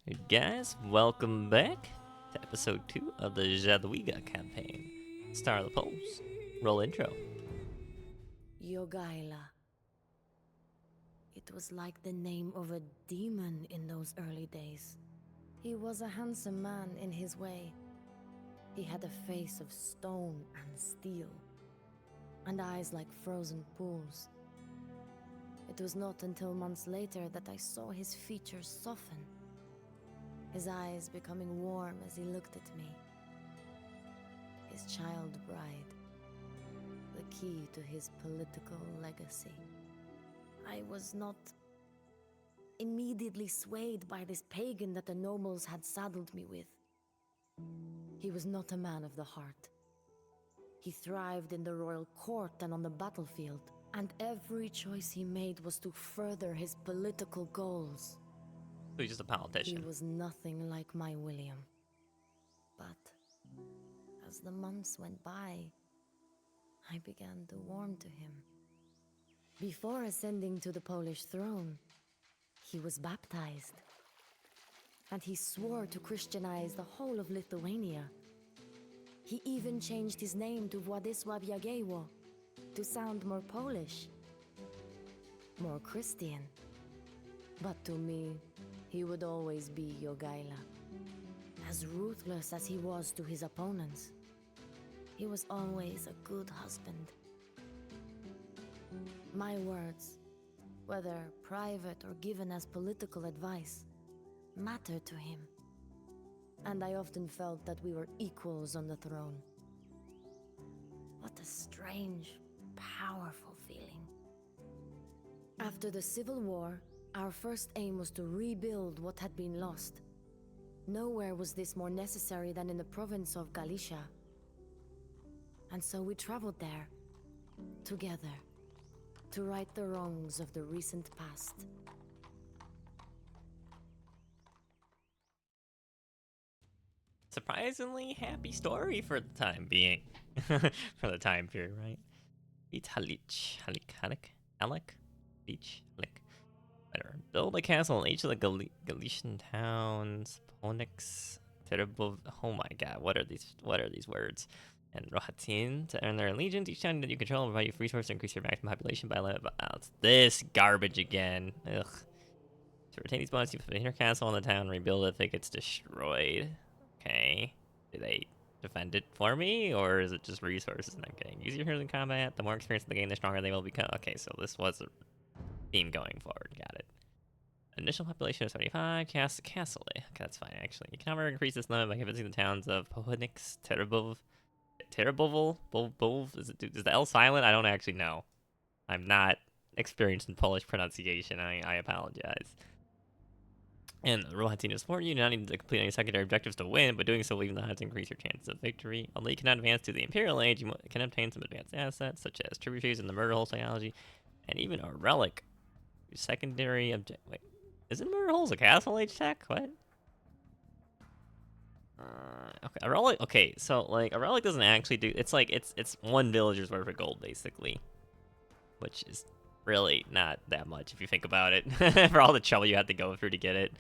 Hey guys, welcome back to episode 2 of the Jadwiga campaign. Star of the polls. Roll intro. Jogaila. It was like the name of a demon in those early days. He was a handsome man in his way. He had a face of stone and steel, and eyes like frozen pools. It was not until months later that I saw his features soften, his eyes becoming warm as he looked at me. His child bride, the key to his political legacy. I was not immediately swayed by this pagan that the nobles had saddled me with. He was not a man of the heart. He thrived in the royal court and on the battlefield, and every choice he made was to further his political goals. So he's just a politician. He was nothing like my William. But as the months went by, I began to warm to him. Before ascending to the Polish throne, he was baptized. And he swore to Christianize the whole of Lithuania. He even changed his name to Władysław Jagiełło to sound more Polish, more Christian. But to me, he would always be Jogaila. As ruthless as he was to his opponents, he was always a good husband. My words, whether private or given as political advice, mattered to him. And I often felt that we were equals on the throne. What a strange, powerful feeling. After the Civil War, our first aim was to rebuild what had been lost. Nowhere was this more necessary than in the province of Galicia. And so we traveled there, together, to right the wrongs of the recent past. Surprisingly happy story for the time being. For the time period, right? Beach Alec? Beach Halik. Better. Build a castle in each of the Galician towns. Ponix, Terabov. Oh my god, what are these words? And Rohatin to earn their allegiance. Each town that you control will provide you resources to increase your maximum population by 11. It's this garbage again. Ugh. To retain these bonus, you put your castle in the town and rebuild it if it gets destroyed. Okay. Do they defend it for me, or is it just resources I'm getting? Use your heroes in combat. The more experience in the game, the stronger they will become. Okay, so this was a theme going forward. Got it. Initial population of 75. Castle. Okay, that's fine, actually. You can never increase this limit by convincing the towns of Pohodnix, Terabov. Bov? Is the L silent? I don't actually know. I'm not experienced in Polish pronunciation. I apologize. And the rule team to support you. Do not need to complete any secondary objectives to win, but doing so will even have to increase your chances of victory. Although you cannot advance to the Imperial Age, you can obtain some advanced assets, such as tributaries and the murder hole technology, and even a relic. Your secondary object. Wait, isn't murder holes a castle age tech? What? Okay, a relic. Okay, so like a relic doesn't actually do. It's like it's one villager's worth of gold basically, which is really not that much if you think about it. For all the trouble you had to go through to get it.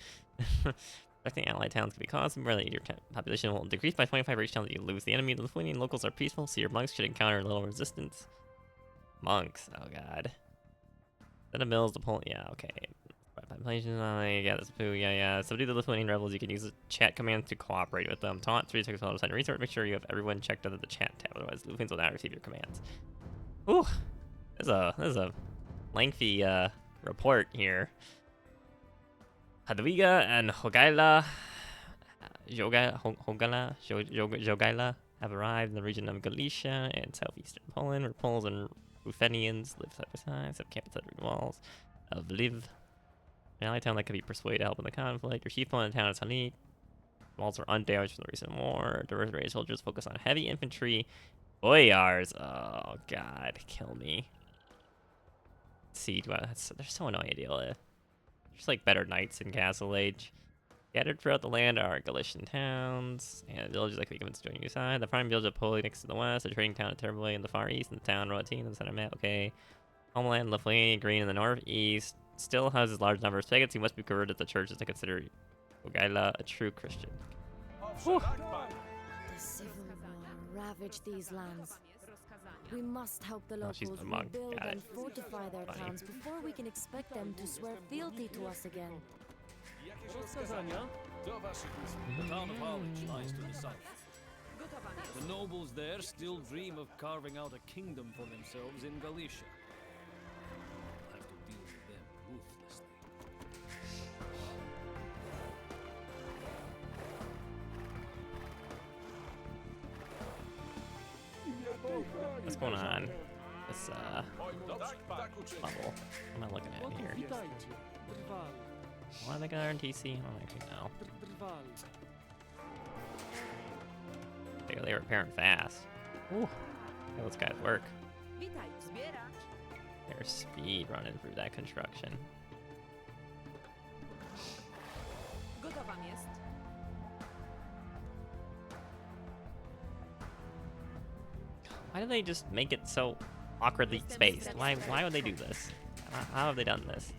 Protecting allied towns can be constant, where your population will decrease by 25 for each town that you lose. The enemy, the Lithuanian locals are peaceful, so your monks should encounter little resistance. Monks, oh god. Then the mills, the pole, yeah, okay. Population, yeah, that's poo, yeah. Subdue the Lithuanian rebels. You can use the chat commands to cooperate with them. Taunt 3 seconds on the resource. Make sure you have everyone checked under the chat tab, otherwise Luthuanians will not receive your commands. Ooh, there's a lengthy report here. Hautevilles and Jogaila have arrived in the region of Galicia and southeastern Poland, where Poles and Ruthenians live side by side, have camped outside the walls of Liv. An ally town that can be persuaded to help in the conflict. Your chief opponent in the town is Rzaney. Walls are undamaged from the recent war. Diverse rated soldiers focus on heavy infantry. Boyars. Oh god, kill me. Siege. Wow, they're so annoying to deal with. Just like better knights in Castle Age. Scattered throughout the land are Galician towns and villages that can be convinced to join your side. The prime village of Polignyx to the west, the trading town of Terboy in the far east, and the town Roatine in the center map. Okay. Homeland Lithuania Green in the northeast. Still houses large numbers of pagans who must be converted to churches to consider Jogaila, a true Christian. The civil war ravaged these lands. We must help the Oh, she's locals the monk. rebuild Got it. and fortify their Funny. towns before we can expect them to swear fealty to us again. Rozkazania? Do waszych usług. The town of Hautevilles lies to the south. The nobles there still dream of carving out a kingdom for themselves in Galicia. I'll have to deal with them ruthlessly. What's going on? This level. What am I looking at here? Why are they gonna RNTC? I don't actually know. They were repairing fast. Ooh. Hey, those guys work. Their speed running through that construction. Why do they just make it so awkwardly spaced? Why would they do this? How have they done this?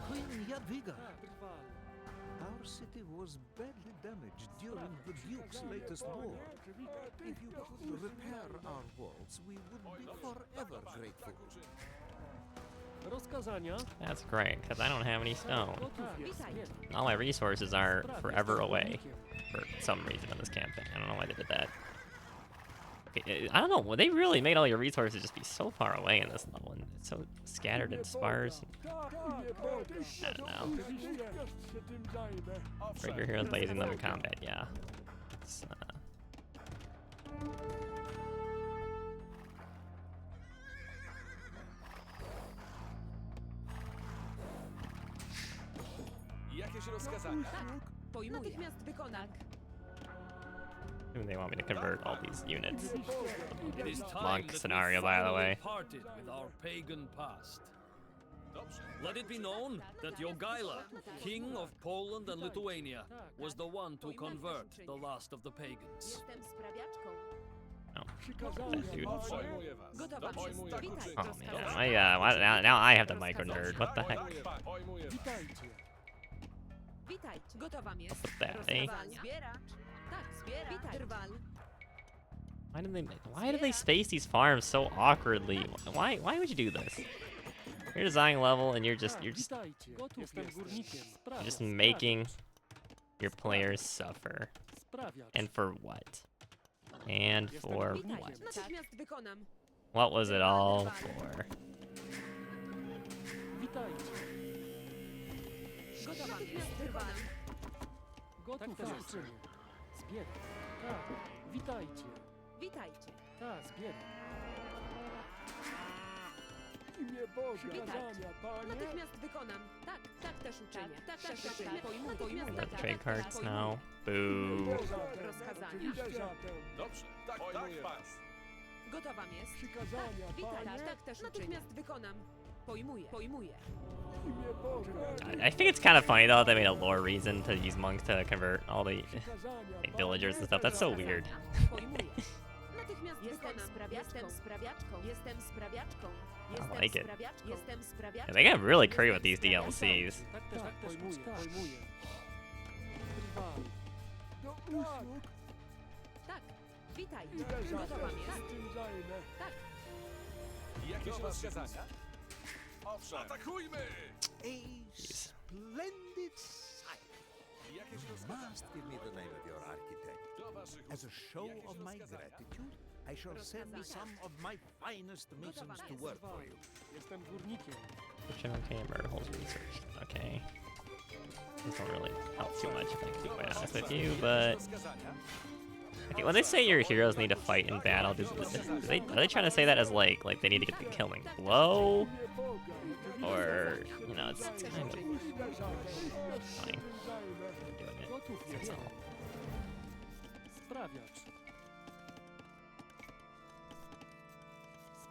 Queen Jadwiga. Our city was badly damaged during the Duke's latest war. If you could repair our walls, we would be forever grateful. Rozkazania? That's great, because I don't have any stone. All my resources are forever away for some reason in this campaign. I don't know why they did that. Okay, I don't know. Well, they really made all your resources just be so far away in this level, and it's so scattered and sparse. I don't know. Trigger heroes by using them in combat. Yeah. It's, Jakieś rozkazania? Natychmiast wykonać. they want me to convert all these units. It is time Monk that we scenario, by the finally way. parted with our pagan past. Let it be known that Jogaila, king of Poland and Lithuania, was the one to convert the last of the pagans. Jestem sprawiaczką. No. That dude. Gotowa jest. Witaj. Oh man, now I have to micro nerd. What the heck? Witaj. Gotowa jest. What's with that, eh? Zbieracz. Tak, zbieracz. Witaj. Drwal. Why do they space these farms so awkwardly? Why would you do this? You're designing level and you're just making your players suffer. And for what? And for Witaj. what? Natychmiast wykonam. What was it all for? Gotowa jest. Drwal. Gotów jest. Zbieraj. Tak. Witajcie. Witajcie. Tak, zbieraj. Witaj. Natychmiast wykonam. Tak, tak też uczynię. Tak, tak, tak. Pojmuję. I got the trade cards now. Boo. Rozkazania. Dobrze, tak, pan. Gotowa jest. Tak, witaj. Tak też natychmiast wykonam. Pojmuję. I think it's kind of funny though they made a lore reason to use monks to convert all the like, villagers and stuff. That's so weird. Pojmuję. Natychmiast Jestem sprawiaczką. I like it. Jestem sprawiaczką. Yeah, they got really creative with these DLCs. Tak, pojmuję. Tak, witaj. Gotowa jest. Tak. Jakieś rozkazania? Owszem. Atakujmy! A splendid sight. Jakieś You rozkazania? must give me the name of your architect. Do waszych As a usług. show Jakieś of my rozkazania? gratitude, I shall send you some of my finest masons to work for you. Jestem górnikiem. Okay, murder holes research. Okay. This don't really help too much if I can be quite honest with you, but Rozkazania? okay, when they say your heroes need to fight in battle, are they trying to say that as like they need to get the killing blow? Or, you know, it's kind of funny. Doing it. Gotów That's jest. all. Sprawiacz.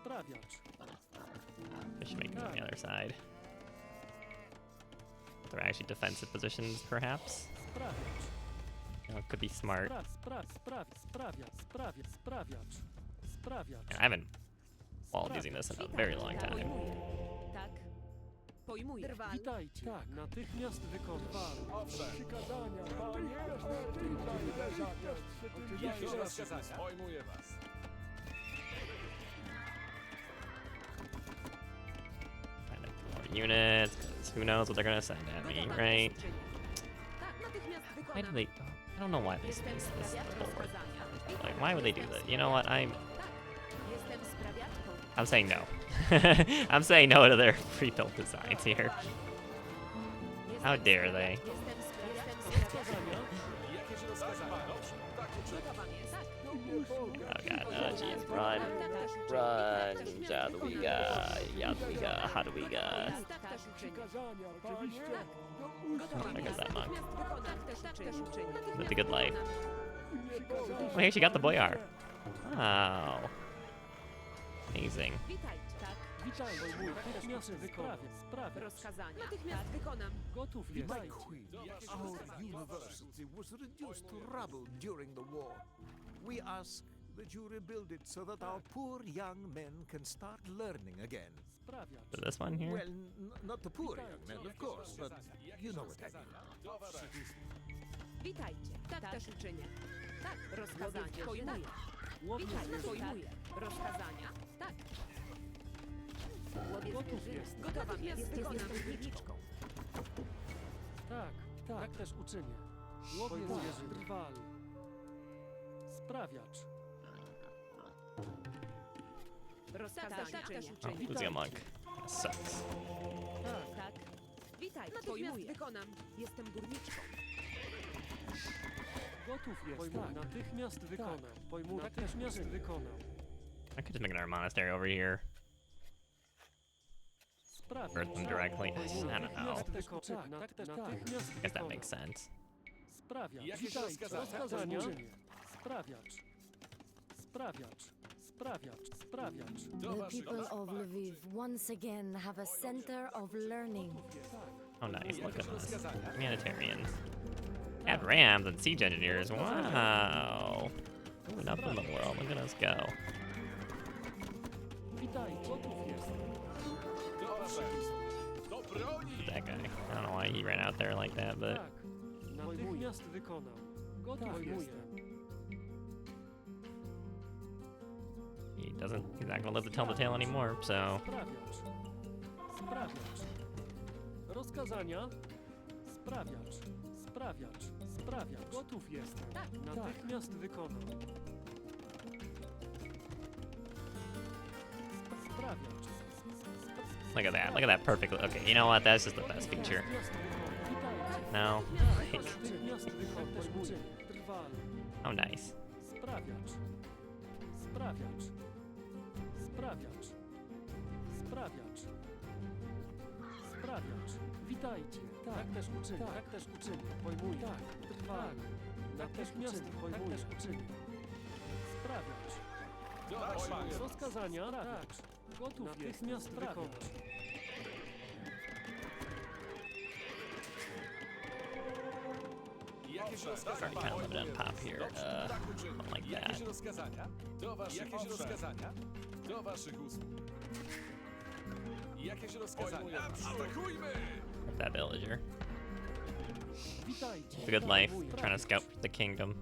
Sprawiacz. They should make them on the other side. They're actually defensive positions, perhaps. Sprawiacz. You know, it could be smart. Sprawiacz. I haven't walled using this in a very long time. Tak. Pojmuję. Drwal. Witajcie. Tak, natychmiast wykonam. Przykazania, panie. Jakieś rozkazania? Pojmuję was. More units, 'cause who knows what they're gonna send at me, Gotowa right? do uczynienia. Tak, natychmiast Why do wykonam. they? I don't know why they Jestem space this sprawiaczką forward. skazania. Like, why would they do that? You know what? Tak, jestem sprawiaczką. I'm saying no. I'm saying no to their pre-built designs here. How dare they? Jestem sprawiaczką. Jakieś rozkazania? Dobrze, tak uczynię. Gotowa jest. Tak. Oh god, jeez, run, run, Jadwiga, Jadwiga, Hautevilles. Tak też uczynię. Przykazania, oczywiście. Gotowa Look at jest. that monk. Natychmiast wykonam. Tak też uczynię. With the good life. Natychmiast Oh, hey, she got the boyar. Wow. Amazing. witajcie. Tak. Witaj, mój natychmiast wykonam. Sprawię. Rozkazania. Natychmiast wykonam. Gotów My jest. queen, our university was reduced to rubble during the war. We ask that you rebuild it so that our poor young men can start learning again. Sprawiacz. So this one here? Well, not the poor young men, of course, but you know what I mean. Witajcie. Tak też uczynię. Tak. Rozkazania. Pojmuję. Łowiec Witajcie. zwierzyny. Pojmuję. Rozkazania. Tak. Gotów jest. Gotowa jest. Wykonam. Górniczką. Tak, tak też uczynię. Łowiec zwierzyny. Drwal. Sprawiacz. Rozkazania. Tak też Oh, uczynię. losing a monk. That sucks. Tak, Tak. Witaj. Pojmuję. Wykonam. Jestem górniczką. gotów jest. Tak, natychmiast wykonam. Pojmuję. Natychmiast wykonam. I could just make another monastery over here. Sprawiacz. Birth them directly. I don't know. Natychmiast I guess that makes sense. Sprawiacz. Jakieś Witajcie. rozkazania? Rozkazania. Sprawiacz. Sprawiacz. Sprawiacz. Sprawiacz. Do The waszych people of Lviv once again have a center of learning. Oh, nice. Look at Jakieś us. rozkazania? Humanitarians. Add rams and siege engineers. Wow. Moving up in the world. Look at us go. Witajcie. Gotów jest. Do waszych do broni! That guy. I don't know why he ran out there like that, but Tak. Natychmiast wykonam. Gotów jestem. he's not gonna live to tell the tale anymore, so. Sprawiacz. Sprawiacz. Rozkazania. Sprawiacz. Sprawiacz. Sprawiacz. Gotów jestem. Natychmiast wykonam. Sprawiacz. Look at that. Look at that perfect. Okay, you know what? That's just the best feature. No? Natychmiast wykonam. Trwal. Oh, nice. Sprawiacz. Sprawiacz. Sprawiacz. Sprawiacz. Sprawiacz. Witajcie. Tak też uczynię. Tak też uczynię. Pojmuję. Tak. Trwal. Natychmiast pojmuję. Tak też uczynię. Sprawiacz. Do waszych Rozkazania. Tak. Gotów natychmiast wykonać. Jakieś Sorry, rozkazania? kind of limited on pop here. Dobrze, tak uczynię. Something like Jakieś that. rozkazania? Do waszych Jakieś rozkazania? Do waszych usług. Jakieś rozkazania? Atakujmy! That villager. Witajcie. It's a good life. Trying to scout the kingdom.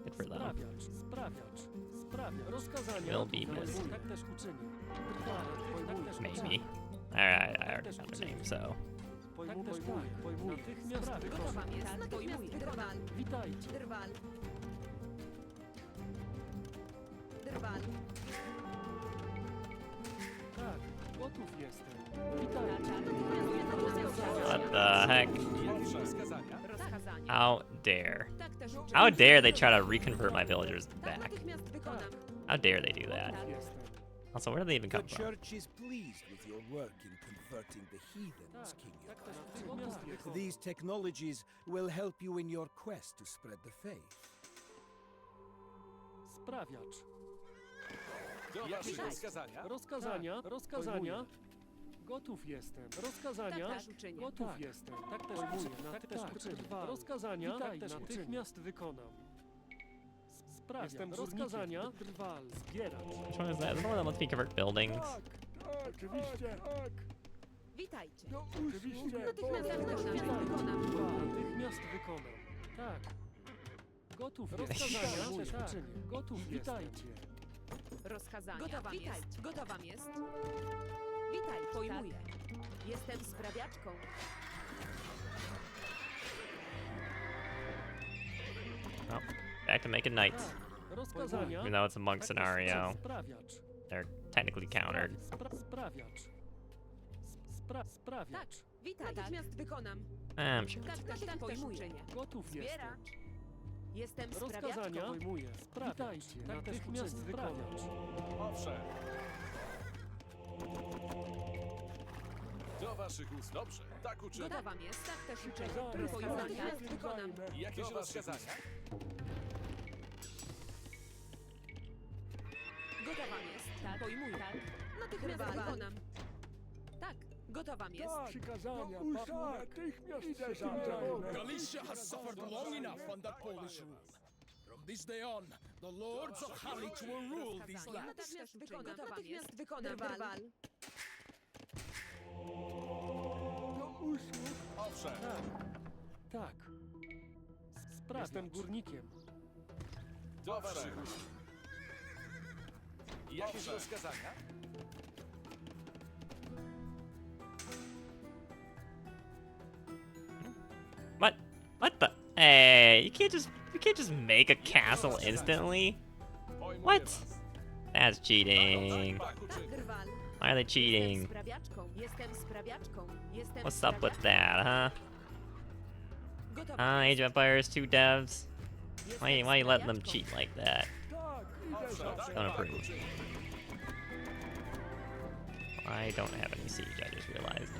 Good for them. Sprawiacz. Sprawiacz. Sprawiacz. Rozkazania. Will be missed. Tak też uczynię. Tak też Maybe. Alright, I already found the name, so. Pojmuję. Natychmiast Gotowa wykonam. jest. Natychmiast wykonam. Witajcie. Drwal. Drwal. Tak. Gotów jestem. Witajcie. What the heck? Jakieś rozkazania? Rozkazania. How dare. Tak też uczynię. How dare they try to reconvert my villagers Tak, back? natychmiast wykonam. How dare they do that? Jestem. Also, where do they even The come from? church is pleased with your work in converting the heathens, Tak. King Tak też Jogaila. natychmiast wykonam. These technologies will help you in your quest to spread the faith. Sprawiacz. Do waszych rozkazania? Rozkazania. Rozkazania. Gotów jestem. Rozkazania. Tak też uczynię. Gotów jestem. Tak też uczynię. Tak też uczynię. Rozkazania. Tak też natychmiast wykonam. Sprawiam. Rozkazania. Drwal. Zbieracz. Which one is that? Is that the one that lets me convert buildings? Oczywiście. Tak. Witajcie. Oczywiście, Natychmiast wykonam. wykonam. Natychmiast wykonam. Tak. Gotów rozkazania też uczynię. Gotów witajcie. Rozkazania. Gotowa jest. Gotowa jest. Witaj, pojmuję. Jestem sprawiaczką. Oh, back to making knights. Tak. Rozkazania. Even though it's a monk scenario, Sprawiacz. they're technically countered. Sprawiacz. Sprawiacz. Tak. Witaj. Natychmiast wykonam. I'm sure. Tak, pojmuję. Gotów Zbieracz. jestem. Jestem Rozkazania sprawiaczką. pojmuję. Witajcie. Natychmiast sprawiacz. Owszem. Do waszych ust. Dobrze, tak uczynię. Gotowa jest. Tak też uczynię. Rozkazania. Pojmuję. Natychmiast wykonam. Jakieś rozkazania? Gotowa jest. Tak. Pojmuję. Tak. Natychmiast wykonam. Tak. Gotowa jest. Przykazania, natychmiast idę za mną. Galicia has suffered long enough under Polish rule. From this day on, the lords of Hautevilles will rule these lands. Natychmiast wykonam. Natychmiast wykonam. Drwal. Do usług. Owszem. Tak. Sprawiacz. Jestem górnikiem. Do waszych ust. Jakieś rozkazania? What the? Hey, you can't just make a castle instantly. What? That's cheating. Tak, uczynię. Drwal. Why are they Jestem cheating? sprawiaczką. Jestem sprawiaczką. Jestem What's up with sprawiaczką. that, huh? Gotowa Age jest. of Empires 2 devs. Jestem Why you letting them sprawiaczką. cheat like that? Tak, idę za Owszem, Don't tak, approve. uczynię. I don't have any siege. I just realized.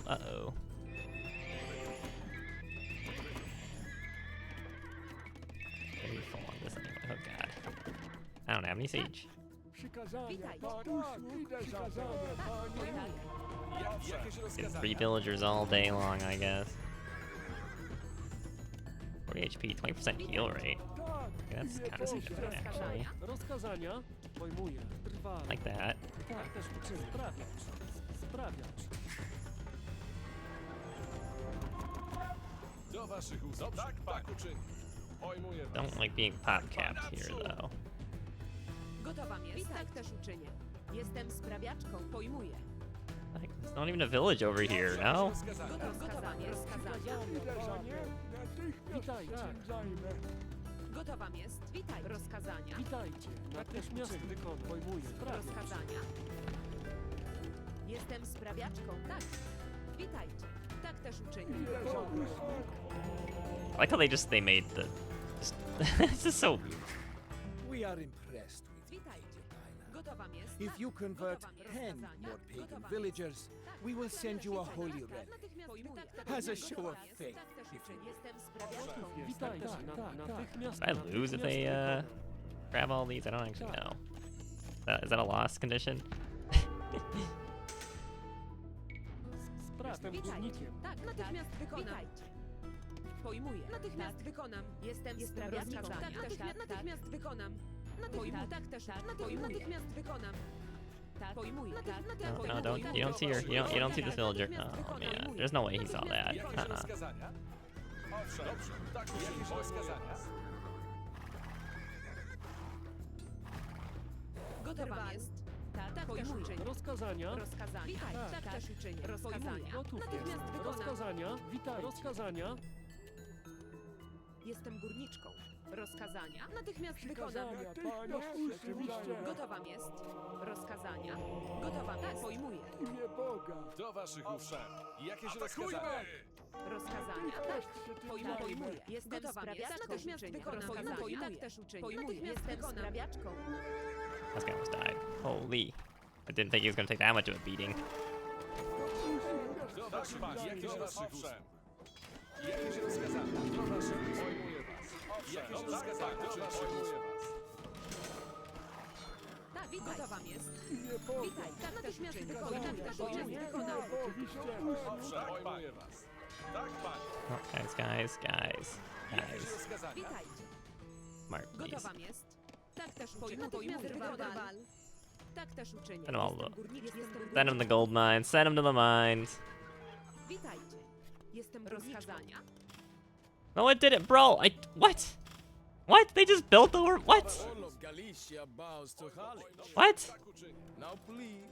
Uh-oh. Maybe full on this anyway. Oh god. I don't have any siege. przykazania. Witaj. Tak, idę za mną, panie. Pojmuję. Jakieś Get rozkazania? 3 villagers all day long, I guess. 40 HP, 20% heal rate. Tak, That's imię kind of Boże. significant, actually. Rozkazania pojmuję. Drwal. Like that. Tak też uczynię. Sprawiacz. Sprawiacz. Do waszych ust. Dobrze, tak, uczynię. Pojmuję was. Don't like being pop capped here, though. Gotowa jest. Tak też uczynię. Jestem sprawiaczką. Pojmuję. Like, it's not even a village over here, no? Rozkazania? Gotowa jest. Idę za mną. Natychmiast Witajcie. się zajmę. Gotowa jest. Witaj. Rozkazania. Witajcie. Natychmiast wykonam. Pojmuję. Sprawiacz. Rozkazania. Jestem sprawiaczką. Tak. Witajcie. Tak też uczynię. Idę za mną. I like how they made the. This is so weird. We are impressed with you, Witajcie. Jogaila. Gotowa jest. If Tak. you convert Gotowa jest. 10 Rozkazania. more pagan Gotowa villagers, Tak. we will send you a Witaj. holy Tak, relic. natychmiast pojmuję. As a Gotowa show of jest. faith, Tak też if you uczynię. will. Jestem sprawiaczką. Witajcie. Natychmiast. Did I lose if they grab all these? I don't actually know. Is that a lost condition? Jestem Witajcie. górnikiem. Tak, natychmiast wykonam. Witajcie. Pojmuję. Natychmiast wykonam. Jestem sprawiaczką. Tak, natychmiast wykonam. Pojmuję. Tak też. Natychmiast wykonam. Pojmuję. No, don't. You don't see you don't see this villager. Oh man, there's no way he saw that. Jakieś rozkazania? Owszem, dobrze, tak uczynię. Jakieś rozkazania? Gotowa jest. Tak, pojmuję. Rozkazania. Rozkazania. Witaj. Tak też uczynię. Rozkazania. Gotów Natychmiast jest. wykonam. Rozkazania. Witaj. Rozkazania. Jestem górniczką. Rozkazania. Natychmiast wykonam. Przykazania, panie. Oczywiście. Gotowa jest. Rozkazania. Gotowa. Tak, pojmuję. Imię Boga. Do waszych ust. Jakieś rozkazania? Rozkazania. Natychmiast się tym zajmę. Pojmuję. Jestem sprawiaczką. Natychmiast wykonam. Pojmuję. Tak też uczynię. Pojmuję. Jestem sprawiaczką. This guy almost died. Holy! I didn't think he was gonna take that much of a beating. Do waszych ust. Jakieś rozkazania? Jakieś rozkazania? Do waszych ust. Pojmuję was. Jakieś rozkazania? Do waszych ust. Tak, witaj. Gotowa jest. Imię Boga. Witaj. Tak, natychmiast wykonam. Tak też uczynię. Wykonam. Oczywiście. Owszem, pojmuję was. Tak, panie. Oh, guys. Jakieś rozkazania? Witajcie. Smart, please. Gotowa jest. Tak też pojmuję. Natychmiast wykonam. Tak też uczynię. Send him all Jestem the- górnikiem. Send him the gold mines. Send him to the mines. Witajcie. Jestem rozkazania. No, it didn't, bro. What? What? They just built the worm. What? All of Galicia bows to Hali. What? Now please.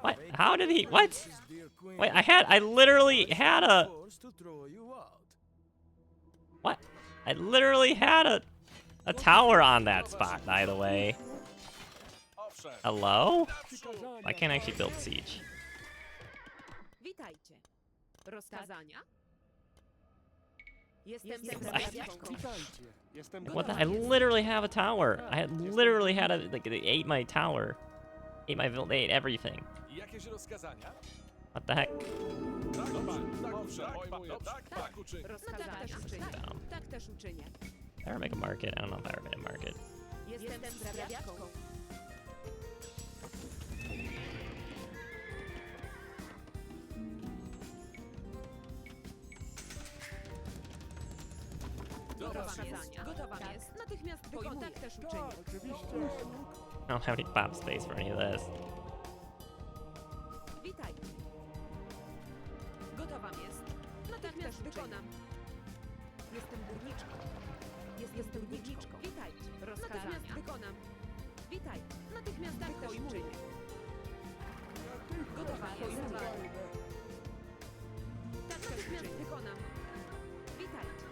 What? How did he? What? His dear queen Wait, I literally had a. forced to throw you out. What? I literally had a tower on that spot, by the way. Hello? I can't actually build siege. Witajcie. Rozkazania. Jestem Witajcie. Jestem What? I literally have a tower. I had literally had a like they ate my tower, ate my they ate everything. Jakieś rozkazania? What the heck? rozkazania. Tak też uczynię. Down. Tak też uczynię. Ever make a market? I don't know if I ever made a market. Jestem sprawiaczką. Rozkazania. Gotowa jest. Natychmiast wykonam. Tak też uczynię. I don't have any pop space for any of this. Witajcie. Gotowa jest. Natychmiast wykonam. Jestem górniczką. Jestem górniczką. Witajcie. Natychmiast wykonam. Witajcie. Natychmiast tak też uczynię. Gotowa jest. Tak też uczynię. Wykonam. Witajcie.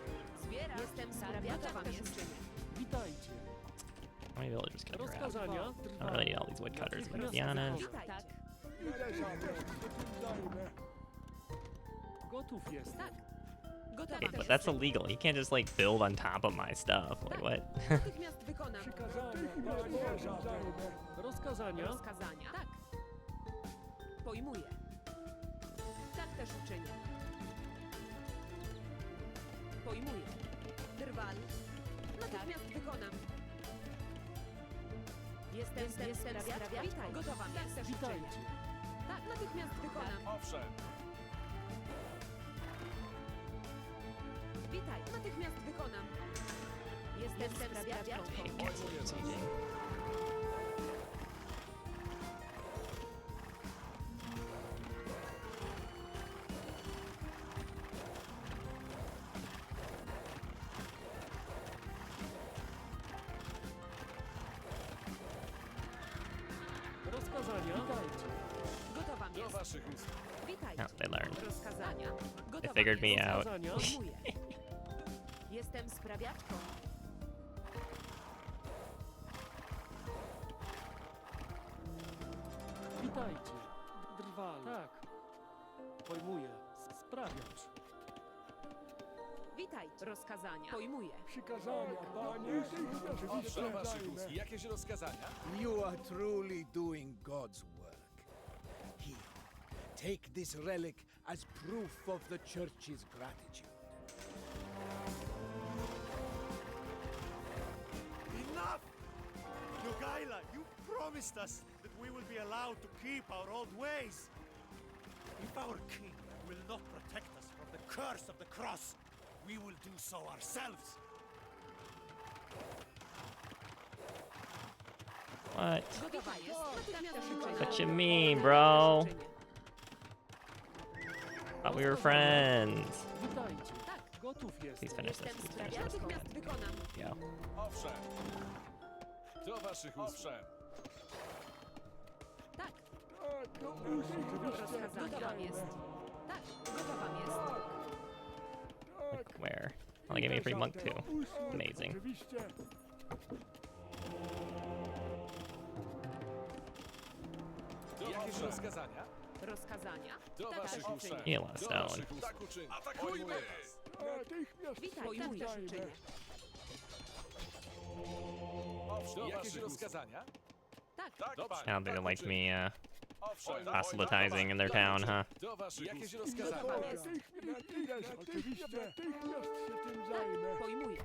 Zbieram. Jestem sprawiaczką. Tak też uczynię. Witajcie. How many villagers can I grab? Rozkazania I don't really need all these woodcutters, but to be honest. Witajcie. Gotów jest. Tak. Gotowa Okay, też but that's uczynię. illegal. You can't just like build on top of my stuff. Like what? Natychmiast wykonam. Rozkazania. Rozkazania? Tak. Pojmuję. Tak też uczynię. Pojmuję. Drwal. Natychmiast wykonam. Jestem sprawiaczką. Witaj. Gotowa. Tak też uczynię. Witajcie. Tak, natychmiast wykonam. Owszem. Witaj. Natychmiast wykonam. Jestem sprawiaczką. Rozkazania. Witajcie. Gotowa Do jest. waszych usług. Witajcie. Oh, they learned. Rozkazania. They Gotowa figured me jest. out. Rozkazania. Pojmuję. Jestem sprawiaczką. Witajcie. Drwal. Tak. Pojmuję. Sprawiacz. Witajcie. Rozkazania. Pojmuję. Przykazania, panie, Do waszych usług. Jakieś rozkazania? You are truly doing God's work. Here, take this relic as proof of the church's gratitude. Enough! Jogaila, you promised us that we will be allowed to keep our old ways. If our king will not protect us from the curse of the cross, we will do so ourselves. What? Gotowa jest. Natychmiast wykonam. What you mean, Tak bro? też uczynię. Thought we were friends. Witajcie. Tak. Gotów jest. Please finish this. Jestem Please finish sprawiaczką. this. Natychmiast wykonam. Go. Owszem. Do waszych usług. Tak. oczywiście. Gotowa jest. Tak. Gotowa jest. Like where? Oh, they gave me a free monk too. Amazing. Oczywiście. Jakieś rozkazania? Rozkazania? Do Tak waszych też usług. uczynię. Nie ma Do stone. waszych usług. Tak uczynię. Atakujmy! Natychmiast Witaj, tak też zajmę. uczynię. Owszem. Jakieś rozkazania? Tak. Do I don't think they liked me Owszem. proselytizing in their town, huh? Do waszych Jakieś Gotowa rozkazania? jest. Natychmiast się tym Tak. zajmę. Pojmuję.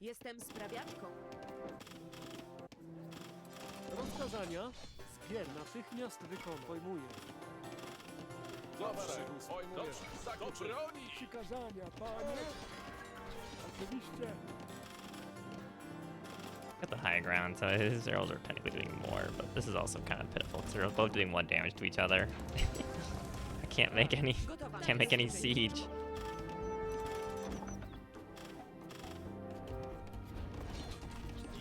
Jestem sprawiaczką. Rozkazania. Zbier. Natychmiast wykonam. Pojmuję. Do waszych usług. Dobrze. Do broni! Przykazania, panie. Oczywiście. Got the high ground, so his arrows are technically doing more, but this is also kind of pitiful because they're both doing 1 damage to each other. I can't make any siege.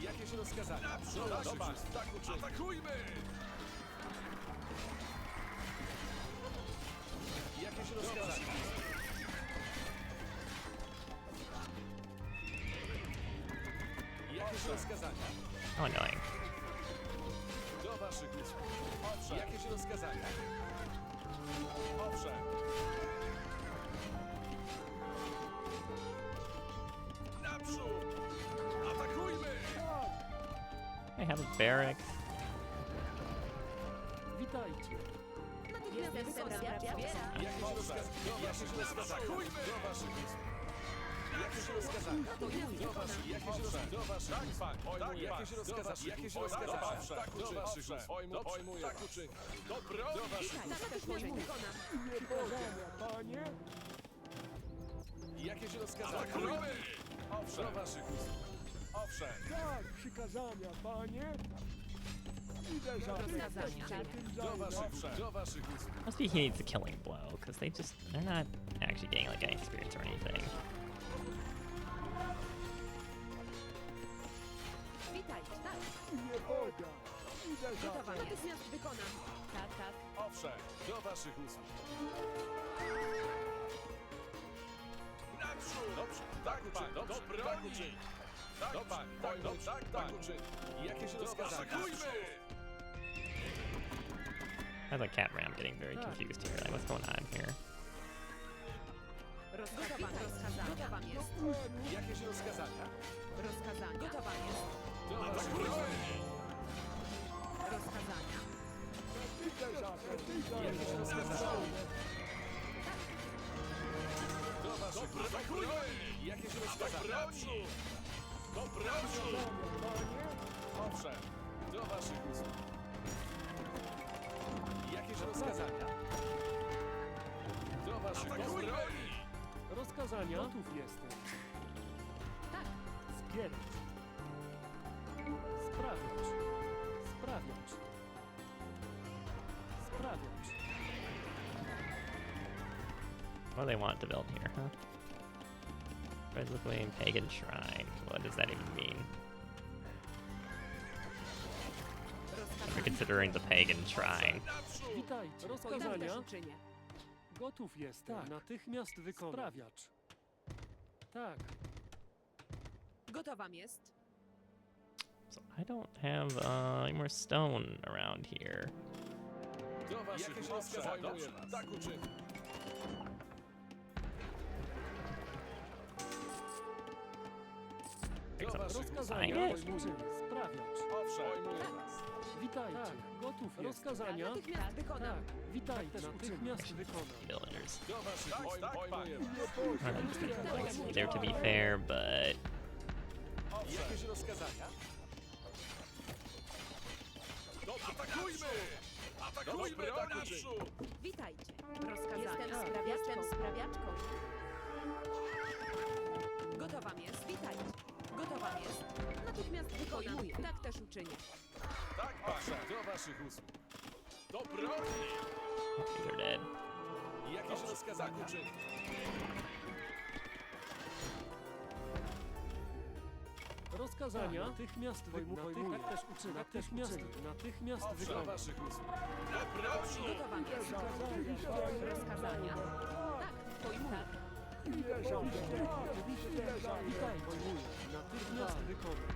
Jakieś rozkazania? Zobacz, tak uczyń. Atakujmy! Jakieś rozkazania? Jakieś rozkazania? How annoying. Do waszych usług. Owszem. Jakieś rozkazania? Owszem. Naprzód! Atakujmy! I have a barrack. Witajcie. Jestem sprawiaczką. Jakieś rozkazania? Atakujmy! Do waszych usług. Jakieś rozkazania? Do waszych, jakieś rozkazania? Do waszych, tak, jakieś rozkazania? Jakieś rozkazania? Do waszych usług. Pojmuję, tak uczynię. Do waszych usług. Natychmiast wykonam. Przykazania, panie. Jakieś rozkazania? Atakujmy! Owszem. Do waszych usług. Owszem. Tak, przykazania, panie. Idę za Rozkazania. Do waszych usług. Must be he needs a killing blow, because they're not actually getting like any experience or anything. Witajcie. Tak. Nie Boga. Idę za Gotowa. Natychmiast wykonam. Tak, tak. Owszem. Do waszych usług. Naprzód! Dobrze, tak uczyń, dobrze, tak uczyń. Tak, pan, tak uczyń. Jakieś rozkazania? Atakujmy! As a cat ram, I'm getting very confused here. Like, what's going on here? Rozkazania. Gotowa jest. Jakieś rozkazania? Rozkazania. Gotowa jest. Do waszych usług. Rozkazania. Idę za Jakieś rozkazania? Do waszych usług. Atakujmy! Jakieś rozkazania? Do broni! Owszem, do waszych usług. Jakieś rozkazania? Do waszych usług. Rozkazania. Gotów jestem. Tak. Zbierać. Sprawiać. Sprawiać. Sprawiać. What do they want to build here, huh? Red Pagan Shrine. What does that even mean? We're considering the Pagan Shrine. Witajcie. Tak też Rozkazania. uczynię. Gotów jestem. Tak. Natychmiast wykonam. Sprawiacz. Tak. Gotowa jest. So I don't have any more stone around here. Do waszych rozkazania? Dobrze, tak uczynię. Do waszych Rozkazania. Fajnie. Sprawiacz. Owszem, pojmuję was. Witajcie. Gotów jestem. Rozkazania. Natychmiast wykonam. Tak. Witajcie. Natychmiast wykonam. Villagers. Do waszych pojmuję was. Either to be fair, but Jakieś rozkazania? Atakujmy! Atakujmy do naprzód! Witajcie. Rozkazania. Jestem sprawiaczką. Gotowa jest. Witajcie. Gotowa jest. Natychmiast wykonam. Tak też uczynię. Tak, patrzę. Do waszych usług. Do broni! they're dead. Jakieś rozkazania? Uczynię. Rozkazania. Natychmiast wykonam. Tak też uczynię. Natychmiast Do wykonam. waszych usług. Do broni! Gotowa jest. Rozkazania. Tak. Pojmuję. Witaj, pojmuję. Natychmiast wykonam.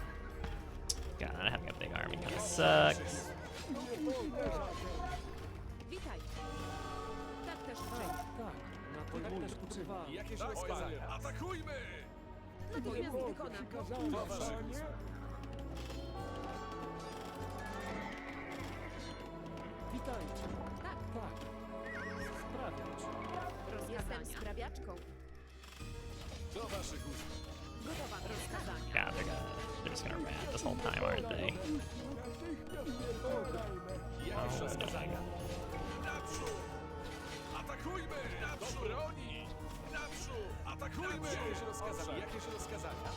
God, having a big army kind of sucks. Witajcie. Tak też uczynię. Tak. Natychmiast uczynię. Jakieś rozkazania? Atakujmy! Natychmiast wykonam. Do waszych usług. Witajcie. Tak. Tak. Sprawiacz. Jestem sprawiaczką. Do waszych usług. Gotowa. Rozkazania. God, they're just gonna rat this whole time, aren't they? Jakieś rozkazania? Naprzód! Atakujmy! Do broni! Naprzód! Atakujmy! Jakieś rozkazania? Jakieś rozkazania?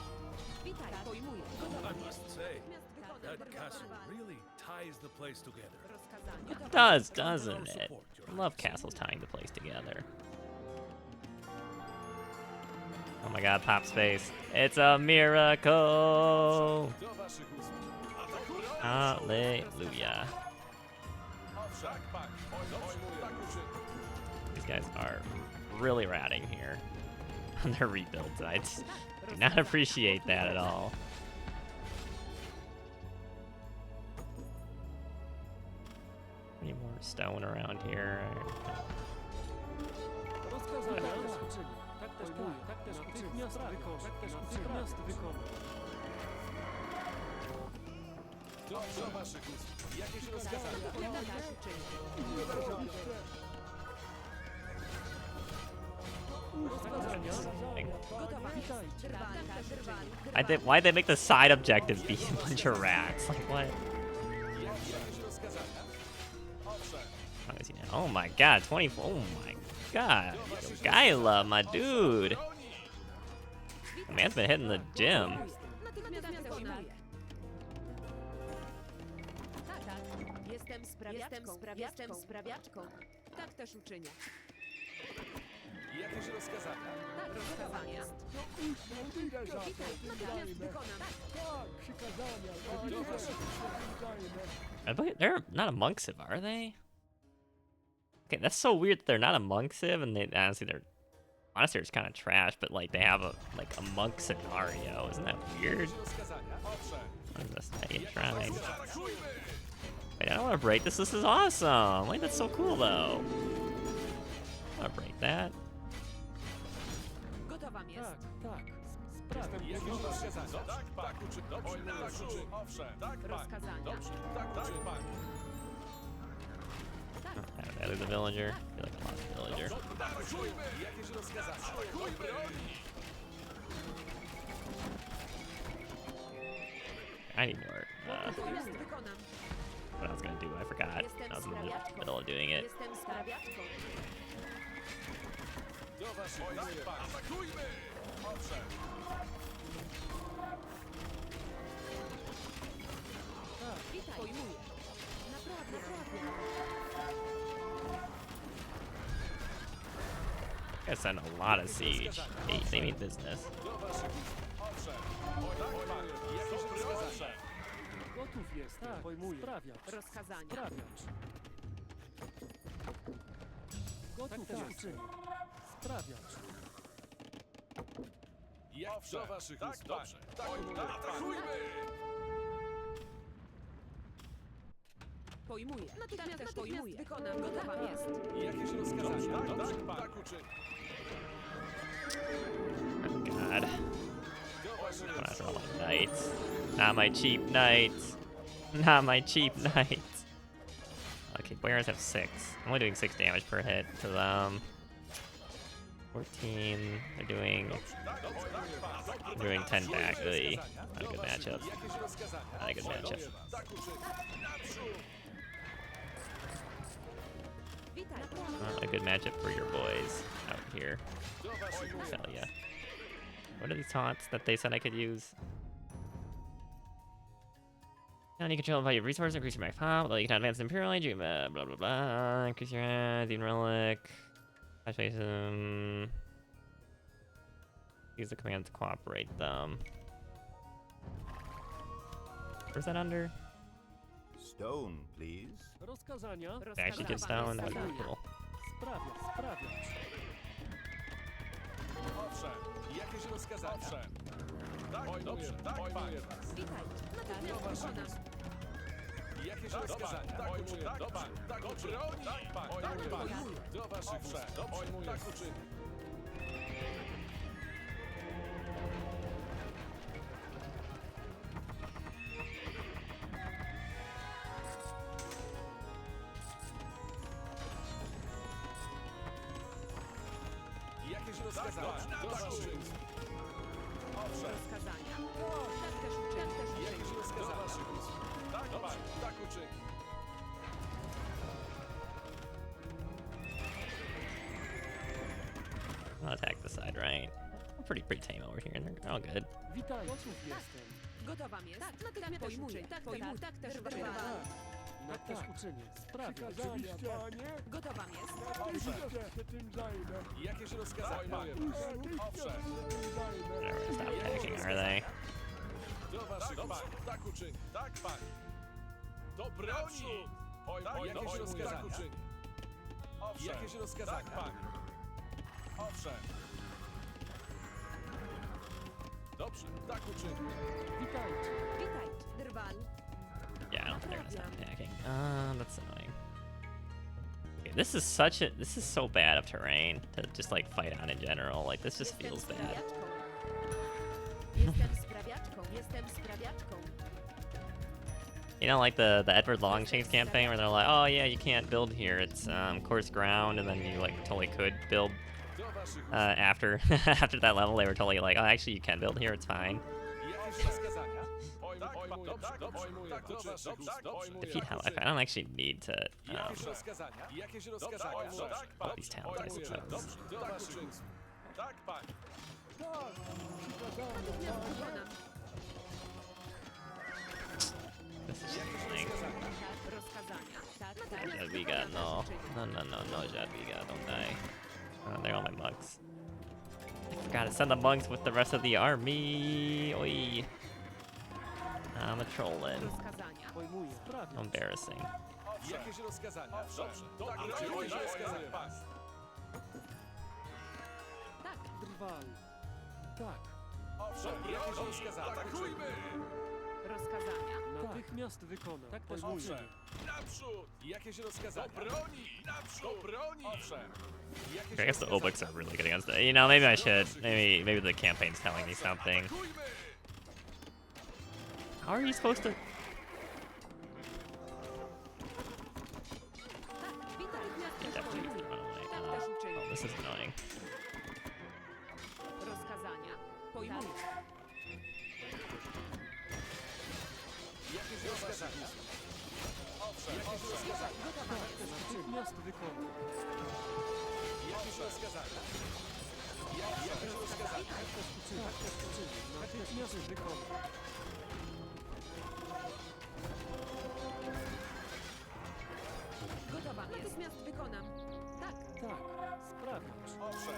Witaj, pojmuję. I must say, Natychmiast that wykonam. castle really ties the place together. Rozkazania. It does, doesn't it? I love castles tying the place together. Oh my god, Pop's face. It's a miracle! Do waszych usług. Hallelujah. Tak, tak. Tak uczynię. These guys are really ratting here on their rebuilds. I just do not appreciate that at all. Any more stone around here? Rozkazania. Tak też uczynię. Tak też natychmiast wykonam. Tak też natychmiast wykonam. Do waszych usług. Jakieś rozkazania? Tak uczynię. Rozkazania. Gotowa. Witajcie. Why'd they make the side objectives be a bunch of rats? Like what? Jakieś rozkazania? Owszem. How is he now? Oh my god, 24. Oh my god. Jogaila, my dude. The man's been hitting the gym. Natychmiast wykonam. Tak, tak. Jestem sprawiaczką. Tak też uczynię. Jakieś rozkazania? Tak, rozkazania. Idę za to. Natychmiast wykonam. Tak, przykazania. Do waszych They're not a monk civ, are they? Okay, that's so weird that they're not a monk civ, and they honestly they're monastery's kind of trash, but like they have a monk scenario. Isn't that weird? rozkazania? Owszem. What is this? Hey, shrine. Wait, I don't want to break this. This is awesome. Wait, that's so cool though. I want to break that. Gotowam jest. Tak, tak. Sprawiam. Jakieś rozkazania? Tak, tak uczynię. Dobrze, tak uczynię. Owszem. Tak, pan. Rozkazania. Dobrze, tak uczynię. Pan. That is a villager. I feel like I lost a villager. Atakujmy! Jakieś rozkazania? Atakujmy! I need more. Natychmiast wykonam. What I was gonna do, I forgot. I was in the middle of doing it. Jestem sprawiaczką. Do waszych usług. Atakujmy! Owszem. Witaj. Pojmuję. Naprawdę. I send a lot of siege. They mean business. Do waszych usług. Owszem. Tak, pan. Jakieś rozkazania? Gotów jestem. Tak, pojmuję. Sprawiacz. Rozkazania. Sprawiacz. Gotów też uczynię. Sprawiacz. Do waszych usług. Dobrze. Tak, atakujmy! Pojmuję. Natychmiast pojmuję. Wykonam. Gotowam jest. Jakieś rozkazania? Tak, pan. Tak uczynię. Oh god. Do waszych I'm gonna usług. roll my knights. Not my cheap knights. Not my cheap knights. Okay, Boyars have 6. I'm only doing 6 damage per hit to them. 14. They're doing 10 back. Really, not a good matchup. Jakieś rozkazania? Not a good matchup. Tak uczynię. Naprzód! Witaj. Not a good matchup for your boys out here. Do waszych usług. Hell yeah. What are these taunts that they said I could use? Now you control value of resources, increase your max pop, although you can advance the Imperial Age, you blah blah blah, increase your ads, even relic, use the command to cooperate them. Where's that under? Stone, please. Rozkazania. They actually give stone? That would be cool. Sprawiacz. Sprawiacz. Owszem. Jakieś rozkazania? Owszem. Tak, dobrze. Tak, panie. Witaj. Natychmiast wykonam. Jakieś rozkazania? Tak, uczynię. Tak, pan. Tak, uczynię. Tak, pan. Tak, pan. Do waszych usług. Dobrze. Tak, uczynię. Jakieś rozkazania? Do waszych usług. Owszem. Rozkazania. Tak też uczynię. Tak też uczynię. Jakieś rozkazania? Do waszych usług. Tak, pan. Tak uczynię. I'll attack the side right. pretty tame over here, and they're all good. Witaj, gotów jestem. Gotowa jest. Tak, natychmiast pojmuję. Tak, pojmuję. Tak, też drwal. Tak też uczynię. Sprawiam. Oczywiście, panie. Gotowa jest. Oczywiście się tym zajmę. Jakieś rozkazania? Natychmiast się tym zajmę. They're gonna stop attacking, are they? Do waszych usług. Tak uczynię. Tak, panie. Do broni! Jakieś rozkazania? Jakieś rozkazania? Tak, panie. Owszem. Dobrze, tak uczynię. Witajcie. Witaj, drwal. Yeah, I don't think they're gonna stop attacking. That's annoying. Okay, this is so bad of terrain to just like fight on in general. Like this just feels bad. Jestem sprawiaczką. Jestem sprawiaczką. You know, like the Edward Longchains campaign where they're like, oh yeah, you can't build here. It's coarse ground, and then you like totally could build after after that level. They were totally like, oh, actually you can build here. It's fine. Jakieś rozkazania? Defeat hell life. I don't actually need to Jakieś rozkazania? Jakieś rozkazania? all these talents, I suppose. Tak uczynię. Tak, panie. Tak, przykazania, Natychmiast panie. wykonam. This is annoying. Tak, rozkazania. Tak, natychmiast Jadwiga, wykonam. no. Nasze czyny. No, Jadwiga, don't die. They're all my monks. I forgot to send the monks with the rest of the army. Oi. I'm a trollin'. Rozkazania. Pojmuję. Sprawiam. Embarrassing. Jakieś rozkazania? Dobrze. Jakieś rozkazania? Tak, Drwal. Tak. Owszem, jakieś rozkazania? Atakujmy! rozkazania. Natychmiast wykonam. Tak też Owszem. uczynię. Naprzód! Jakieś rozkazania? Do broni! Naprzód! Do broni! Owszem. Jakieś I guess the rozkazania? Obliks are really good against it. You know, maybe I should. Maybe the campaign's telling me something. Atakujmy! How are you supposed to? Tak, witaj. Natychmiast też Definitely pojmuję. run away. Tak też uczynię. Oh, this is annoying. Rozkazania. Pojmuję. Jakieś rozkazania? Owszem, jakieś rozkazania? Gotowa jest. Natychmiast wykonam. Jakieś rozkazania? Jakieś rozkazania? Tak też uczynię. Tak też uczynię. Natychmiast wykonam. Gotowa jest. Natychmiast wykonam. Tak, Tak. Sprawiam. Owszem,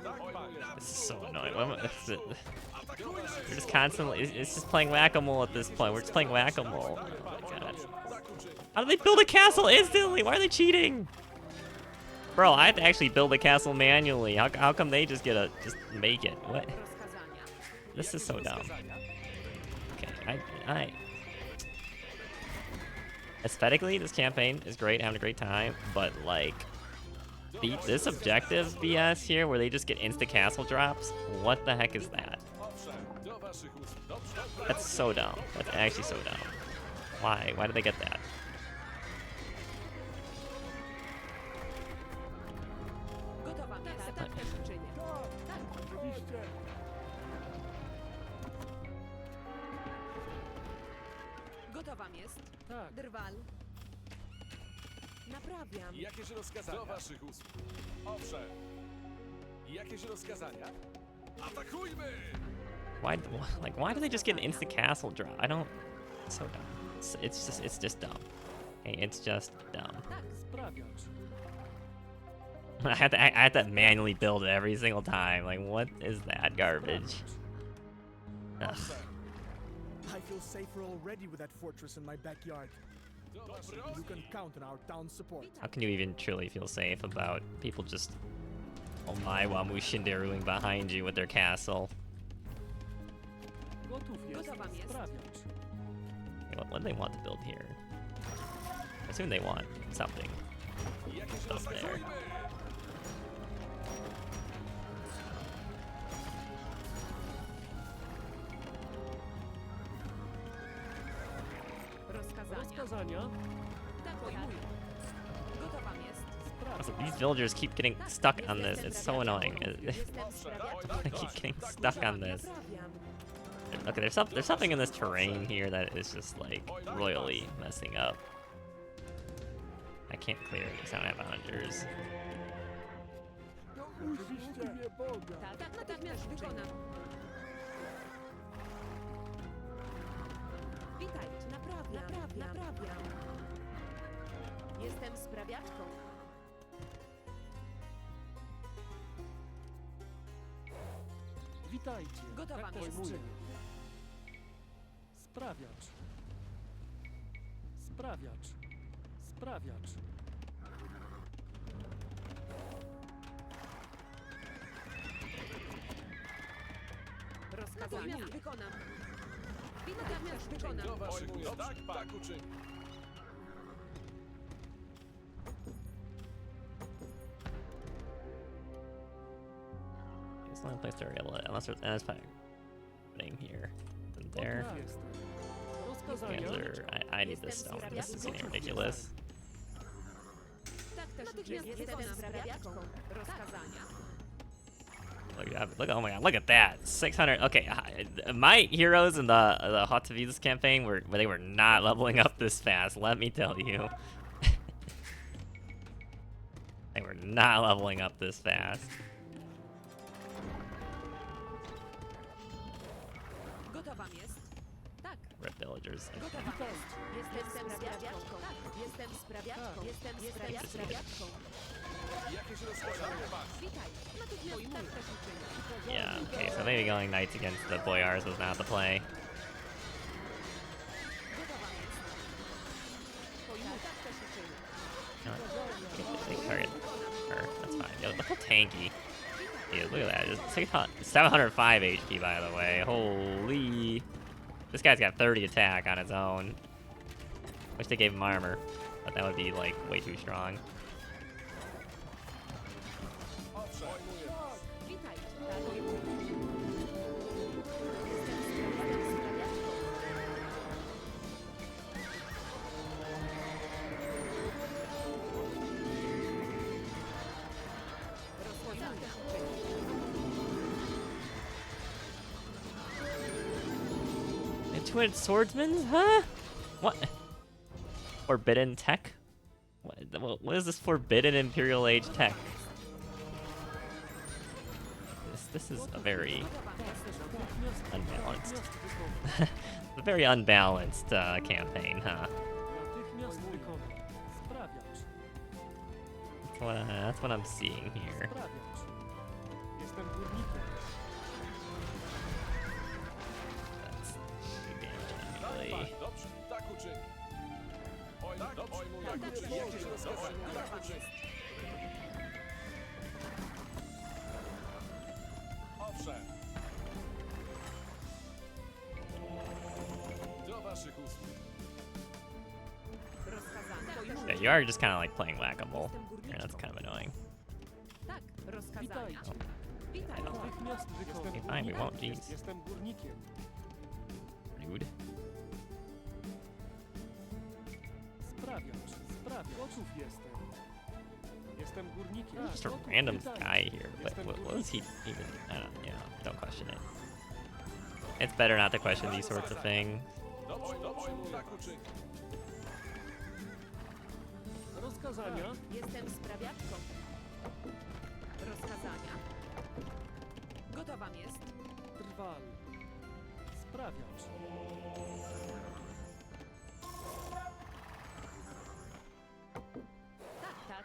tak, panie. This is so annoying. Atakujmy! We're just constantly. It's just playing whack-a-mole at this point. We're just playing whack-a-mole. Oh my god. Tak uczynię. How do they build a castle instantly? Why are they cheating? Bro, I have to actually build a castle manually. How come they just just make it? What? rozkazania. This is so dumb. Okay, I aesthetically, this campaign is great, having a great time, but like this objective BS here where they just get insta castle drops, what the heck is that? Owszem, do waszych usług. Dobrze. That's so dumb. That's actually so dumb. Why? Why did they get that? Gotowa jest. Tak też uczynię. Tak, oczywiście. Gotowa jest. Tak. Drwal. Naprawiam. Jakieś rozkazania? Do waszych usług. Owszem. Jakieś rozkazania? Atakujmy! Why do they just get an instant castle drop? I don't. It's so dumb. It's just dumb. Okay, it's just dumb. Tak, Sprawiam. I had to manually build it every single time. Like, what is that garbage? Ugh. I feel safer already with that fortress in my backyard. You can count on our town's support. How can you even truly feel safe about people just Omaiwa Shinderuing behind you with their castle? Gotów jestem. Gotowa jest. Sprawiam. What do they want to build here? I assume they want something Jakieś up there. rozkazujmy! rozkazania. Rozkazania. Tak, pojmuję. Gotowa jest. Also, these villagers keep getting stuck on this. It's so annoying. Jestem sprawiaczką. I keep getting stuck on this. Naprawiam. Okay, there's something in this terrain here that is just like royally messing up. I can't clear it because I don't have hunters. Oczywiście. Imię Boga. Tak, natychmiast wykonam. Witajcie. Naprawiam. Jestem sprawiaczką. Witajcie. Gotowa, Tak też mistrzu. uczynię. Sprawiacz. Sprawiacz. Sprawiacz. Natychmiast wykonam. Natychmiast wykonam. Do waszych usług. Tak uczynię. It's the only place to really, unless there's and it's fine. Name here and there. Gotów jestem. You guys Rozkazania. I need this stone. This is getting ridiculous. Tak też natychmiast jestem sprawiaczką. Rozkazania. Look, oh my god, look at that. 600. Okay, my heroes in the Hautevilles campaign they were not leveling up this fast, let me tell you. They were not leveling up this fast. Gotowam jest. Tak. Red villagers. Gotowam jest. Jestem sprawiaczką. Tak. Jestem sprawiaczką. Jestem sprawiaczką. Jakieś rozkazania? Witaj. Natychmiast tak też uczynię. Yeah, okay, so maybe going knights against the boyars was not the play. Gotowam jest. Pojmuj, tak też uczynię. They target her, that's fine. Yo, look how tanky he is. Look at that. Just 705 HP, by the way. Holy. This guy's got 30 attack on his own. Wish they gave him armor, but that would be, like, way too strong. Witaj. Tak, pojmuj. Jestem sprawiaczką. Rozkazania. And two-handed swordsman? Huh? What? Forbidden tech? What is this forbidden Imperial Age tech? This is a very unbalanced, a very unbalanced campaign, huh? Natychmiast wykonam. Sprawiacz. That's what I'm seeing here. Sprawiacz. Jestem górnikiem. That's big damage immediately. Dobrze, tak uczynię. Pojmuj, jak uczynię. Jakieś rozkazania? Tak uczynię. Owszem. Do waszych usług. Rozkazania. Pojmuj. Yeah, you are just kind of like playing whack-a-mole. Yeah, that's kind of annoying. Tak. Rozkazania. Witajcie. Witaj. Natychmiast wykonam. Okay, fine, we won't, jeez. Jestem górnikiem. Rude. Sprawiacz. Sprawiacz. Gotów jestem. Jestem górnikiem. Just a Gotów. random Witajcie. guy here. What is he even? I don't, don't question it. It's better not to question these sorts of things. Dobrze, tak uczynię. Rozkazania. Jestem sprawiaczką. Rozkazania. Gotowam jest. Trwal. Sprawiacz. Tak, tak.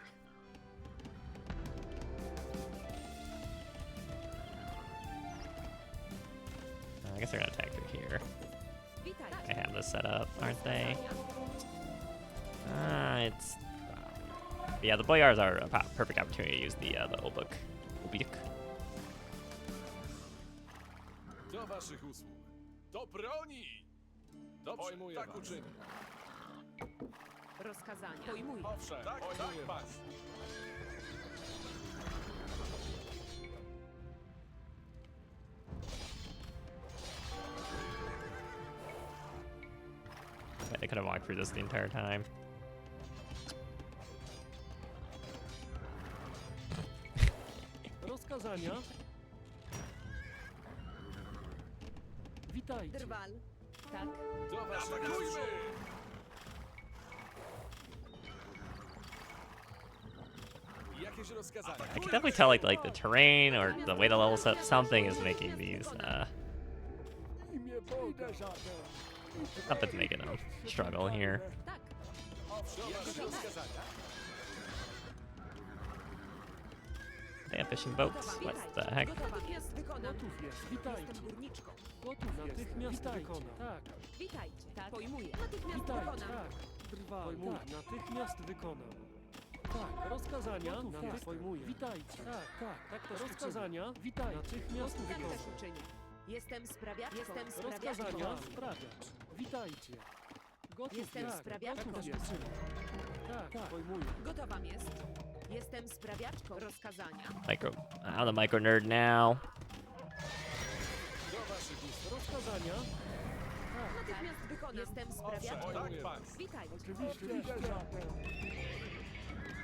I guess they're gonna attack through here. Witaj. They have this set up, aren't they? It's yeah. The boyars are a perfect opportunity to use the obuk. Do waszych usług. Do broni! Dobrze, tak uczynię. Rozkazania. Pojmuj. Owszem, tak, pas. Yeah, they could have walked through this the entire time. Rozkazania. Witajcie. Drwal. Tak. Do waszych usług. I can definitely tell like the terrain or the way the level set something is making these something's making them struggle here. They have fishing boats. What the heck? Natychmiast wykonam. Gotów jest, witajcie. Jestem górniczką. Gotów jest, natychmiast wykonam. Tak, Witajcie. Tak. Pojmuję. Natychmiast witajcie, wykonam. tak. Trwa, pojmuję, natychmiast wykonam. Tak, rozkazania, natychmiast pojmuję. Witajcie, tak, to rozkazania, witajcie, natychmiast Tak wykonam. też uczynię. Jestem sprawiaczką. Jestem Rozkazania, sprawiaczką. sprawiacz, witajcie. Gotów Jestem jest, sprawiaczką. gotów jest. Tak, pojmuję. Gotowa jest. Jestem sprawiaczką. Rozkazania. I'm the micro nerd now. Rozkazania, Natychmiast wykonam. Jestem sprawiaczką. Witajcie. oczywiście.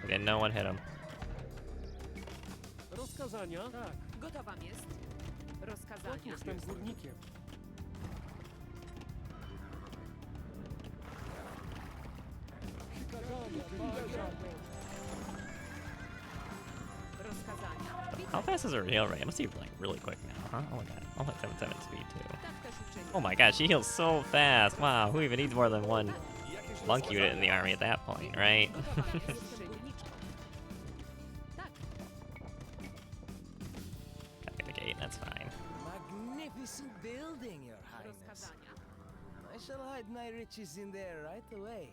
Okay, no one hit him. Rozkazania, tak, Gotowa jest. Rozkazania. jestem górnikiem. Rozkazania. How fast is her heal rate? It must be like really quick now, huh? Oh my god. Oh, like 7 speed too. Tak też uczynię. Oh my god, she heals so fast. Wow, who even needs more than one monk unit in the army at that point, right? Gotowa jest. Jestem górniczką. Tak. Gotta get the gate, that's fine. Magnificent building, Your Highness. Rozkazania. I shall hide my riches in there right away.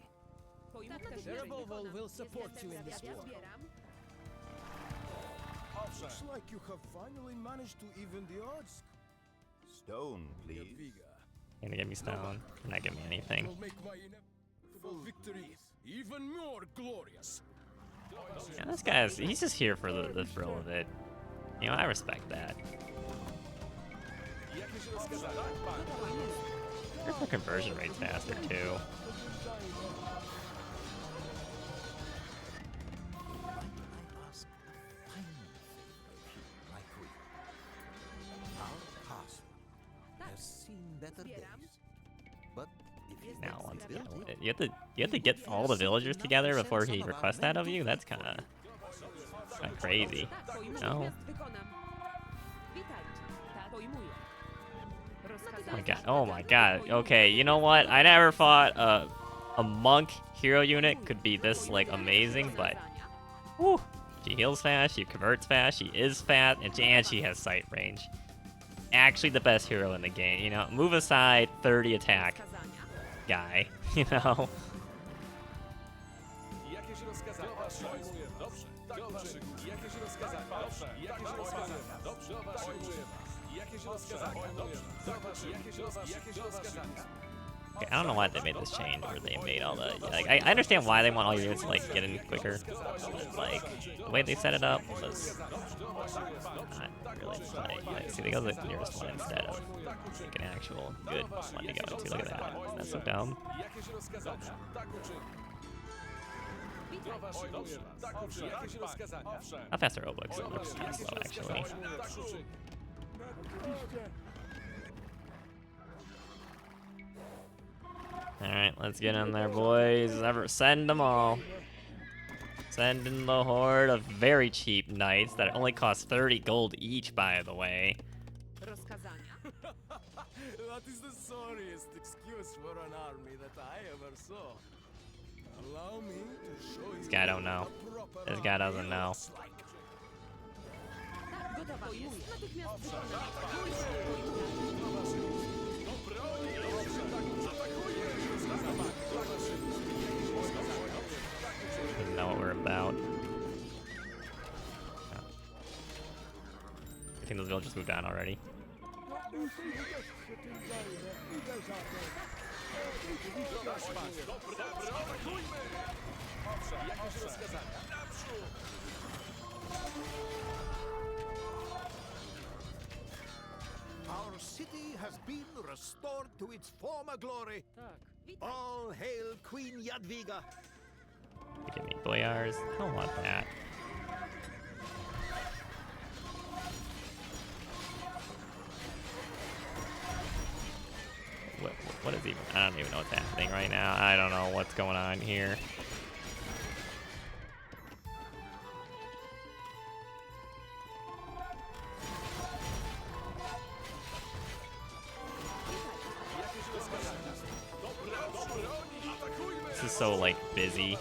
Pojmuję. Tak też uczynię. will support you in this war. Looks like you have finally managed to even the odds. Stone, please. Jadwiga. You're gonna give me stone. You're not giving me anything. Will make my inevitable victory even more glorious. Yeah, this guy's, he's just here for the thrill of it. You know, I respect that. Her conversion rate's faster too. I ask a final favor of you, my queen. Our castle has seen better days, but if you Now, want once to again, build it, you have to get all the villagers together before he requests that of you. That's kind of crazy. Tak, pojmuję. No. Natychmiast wykonam. Witajcie. Tak, pojmuję. Oh my god. Oh my god. Okay, you know what? I never thought a monk hero unit could be this like amazing, but whew, she heals fast, she converts fast, she is fast, and she has sight range. Actually the best hero in the game, you know. Move aside 30 attack guy, you know. Okay, I don't know why they made this change where they made all the like. I understand why they want all your units to like get in quicker, but like the way they set it up was not really like see they go to the nearest one instead of like an actual good one to go into. Look at that. That's so dumb. How fast are Obux? It looks kind of slow actually. Alright, let's get in there, boys. Send them all. Send in the horde of very cheap knights that only cost 30 gold each, by the way. Rozkazania. That is the sorriest excuse for an army that I ever saw. Allow me to show you This guy don't know. This guy doesn't know. Tak, gotowa jest. Natychmiast wykonam. Doesn't know what we're about. I think those villagers moved on already. our city has been restored to its former glory. Tak, All hail Queen Jadwiga. Give me boyars. I don't want that. What is even? I don't even know what's happening right now. I don't know what's going on here. so like busy.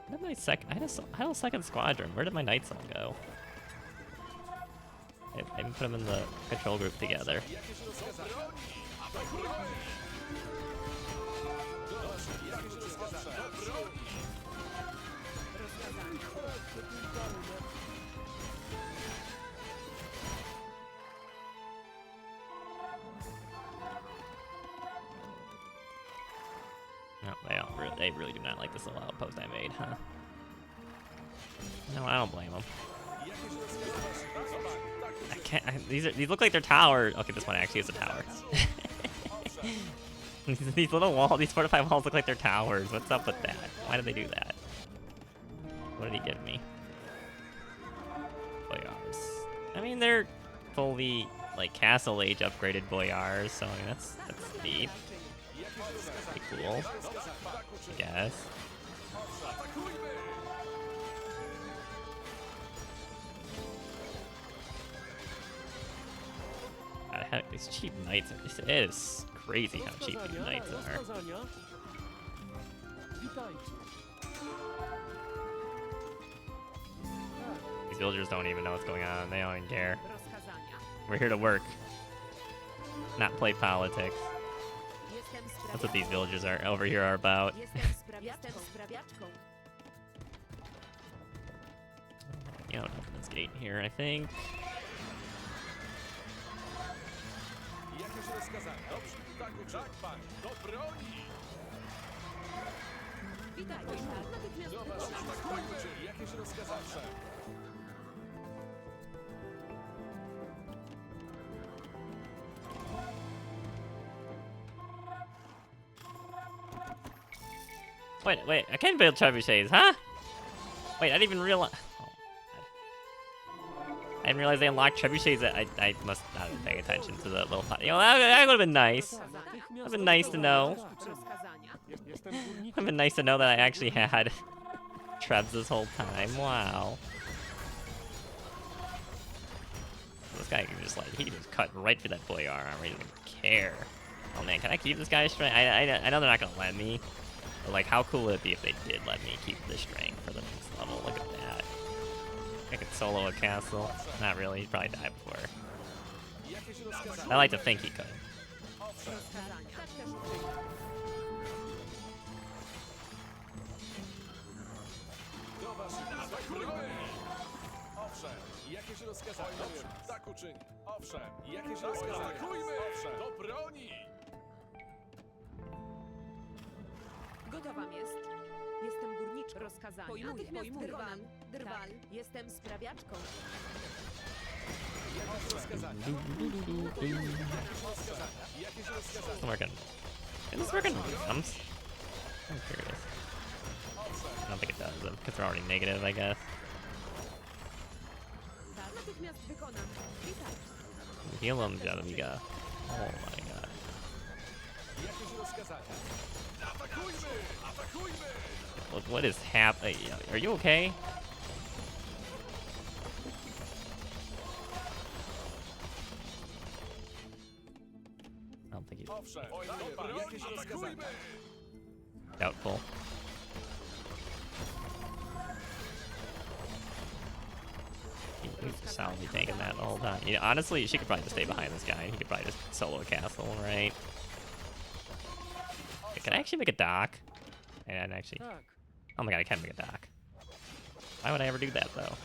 Where did my I had a second squadron. Where did my knights all go? I didn't put them in the control group together. No, they really do not like this little outpost I made, huh? No, I don't blame them. I can't. These look like they're towers. Okay, this one actually is a tower. These little walls, these fortified walls look like they're towers. What's up with that? Why did they do that? What did he give me? Boyars. I mean, they're fully like castle age upgraded boyars, so I mean that's neat. Pretty cool, I guess. God, these cheap knights are. It is crazy how cheap these knights are. These villagers don't even know what's going on. They don't even care. We're here to work, not play politics. That's what these villagers are over here are about. You know, open this gate here, I think. Wait, I can build trebuchets, huh? Wait, I didn't even realize. I didn't realize they unlocked trebuchets. I must not have been paying attention to the little. You know, that would have been nice. That would have been nice to know. Would have been nice to know that I actually had trebs this whole time. Wow. This guy can just he can just cut right through that boyar armor. He doesn't care. Oh man, can I keep this guy's strength? I know they're not gonna let me. But like, how cool would it be if they did let me keep the strength for the next level? Look at that. I could solo a castle. Not really. He'd probably die before. I like to think he could. Gotowam jest. Jestem górniczką. Rozkazania. Natychmiast wykonam. Drwal. Jestem sprawiaczką. It's working. Is this working? I'm curious. I don't think it does, because they're already negative, I guess. Natychmiast wykonam. Witaj. Heal them, Jadwiga. Oh my god. What is happening? Are you okay? I don't think he's doubtful. He's solidly tanking that the whole time. You know, honestly, she could probably just stay behind this guy. He could probably just solo a castle, right? Can I actually make a dock? And actually, oh my god, I can make a dock. Why would I ever do that though?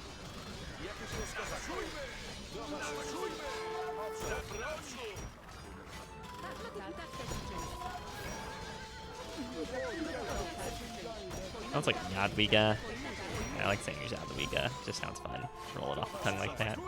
Sounds like Jadwiga. I like saying Jadwiga. Just sounds fun. Roll it off the tongue like that.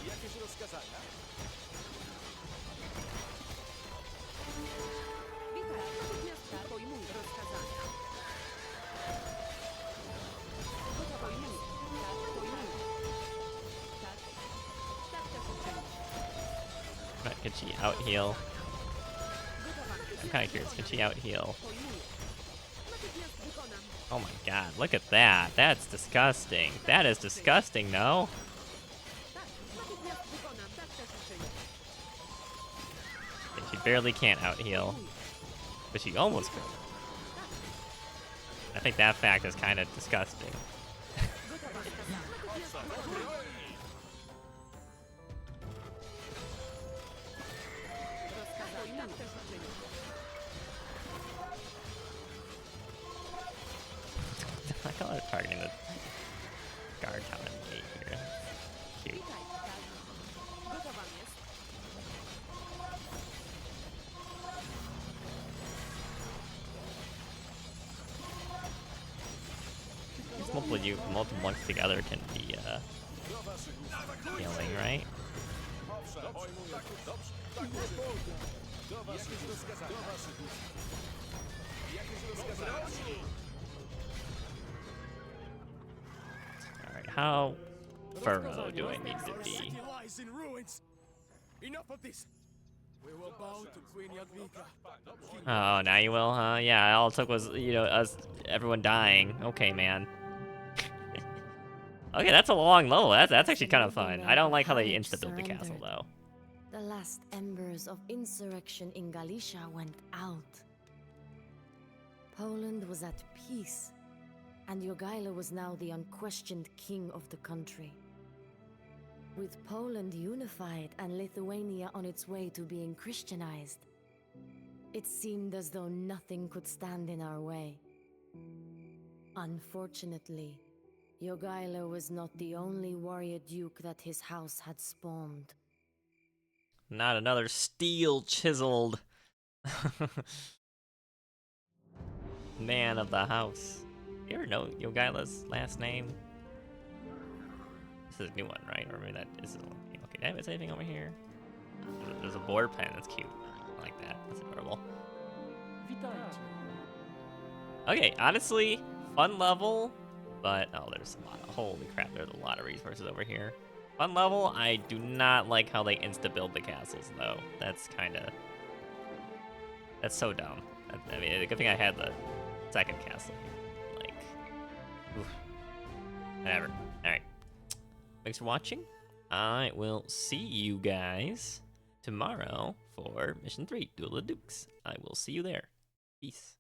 Jakieś rozkazania? Witaj, natychmiast pojmuj rozkazania. Pojmuj. Tak, pojmuj. Tak. Tak też uczynię. Right, could she out heal? I'm kind of curious. Could she out heal? Pojmuję. Natychmiast wykonam. Oh my god, look at that. That's disgusting. That is disgusting, no? Tak, natychmiast wykonam. Tak też uczynię. Okay, she barely can't out heal. But she almost could. I think that fact is kind of disgusting. Gotowa rozkazania. Natychmiast wykonam. Rozkazania. Tak też uczynię. I call it targeting the guard town and gate here. Cute. Witaj, tak. Gotowa jest. These multiple ones together can be healing, right? Owszem, pojmuję. Dobrze. Tak uczynię. Do waszych rozkazań. Do waszych usług. Jakieś rozkazania? Alright, how thorough do I need to Our be? city lies in ruins. Enough of this. We will bow to Queen Jadwiga. Oh, now you will, huh? Yeah, all it took was, you know, everyone dying. Okay, man. Okay, that's a long level. That's actually kind of fun. I don't like how they insta-build the castle, though. The last embers of insurrection in Galicia went out. Poland was at peace, and Jogaila was now the unquestioned king of the country. With Poland unified and Lithuania on its way to being Christianized, it seemed as though nothing could stand in our way. Unfortunately, Jogaila was not the only warrior duke that his house had spawned. Not another steel chiseled man of the house. You ever know Jogaila's last name? This is a new one, right? Or maybe that is the one. Okay, did I miss anything over here? There's a board pen. That's cute. I like that. That's adorable. Witajcie. Okay, honestly, fun level, but oh, there's a lot of holy crap. There's a lot of resources over here. Fun level. I do not like how they insta-build the castles, though. That's so dumb. I mean, the good thing I had the second castle here. Like, oof. Whatever. All right. Thanks for watching. I will see you guys tomorrow for Mission 3, Duel of the Dukes. I will see you there. Peace.